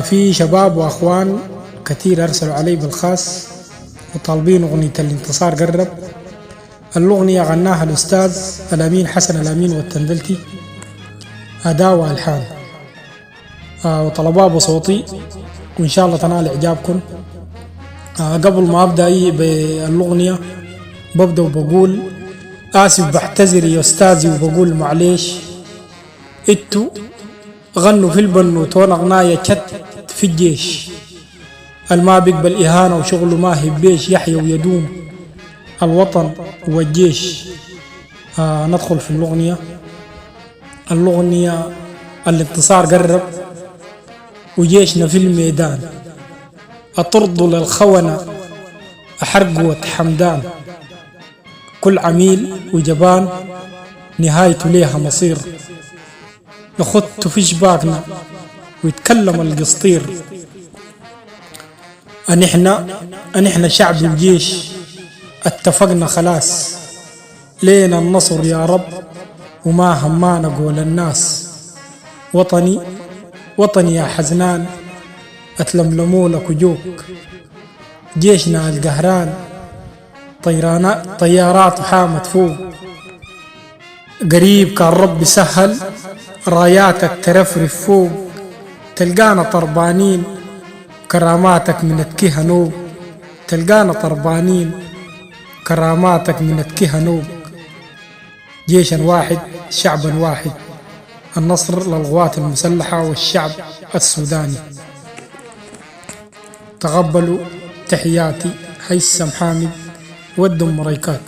في شباب وأخوان كثير أرسلوا علي بالخاص وطالبين أغنية الانتصار قرب. الأغنية غناها الأستاذ الأمين حسن الأمين والتندلتي، أداء وألحان، وطلبها بصوتي، وإن شاء الله تنال إعجابكم. قبل ما أبدأ بالأغنية ببدأ وبقول آسف، بعتذر يا أستاذي وبقول معليش، إتو غنوا في البنوت وانا غناية شت في الجيش، الما بيقبل إهانة وشغله ما هي بيش، يحيى ويدوم الوطن والجيش. ندخل في الأغنية. الانتصار قرب وجيشنا في الميدان، أطرد للخونة أحرقوة حمدان، كل عميل وجبان نهايته ليها مصير، نخط في شباكنا ويتكلم القسطير. أنحنا شعب الجيش اتفقنا خلاص، لينا النصر يا رب وما همانا قول الناس، وطني وطني يا حزنان اتلملموا لك وجوك، جيشنا القهران طيارات حامت فوق، قريب كان رب سهل راياتك ترفرف فوق، تلقانا طربانين كراماتك من اتكيها نوب، تلقانا طربانين كراماتك من اتكيها نوب، جيشا واحد شعبا واحد، النصر للقوات المسلحة والشعب السوداني. تقبلوا تحياتي هيثم حامد والدم مريكات.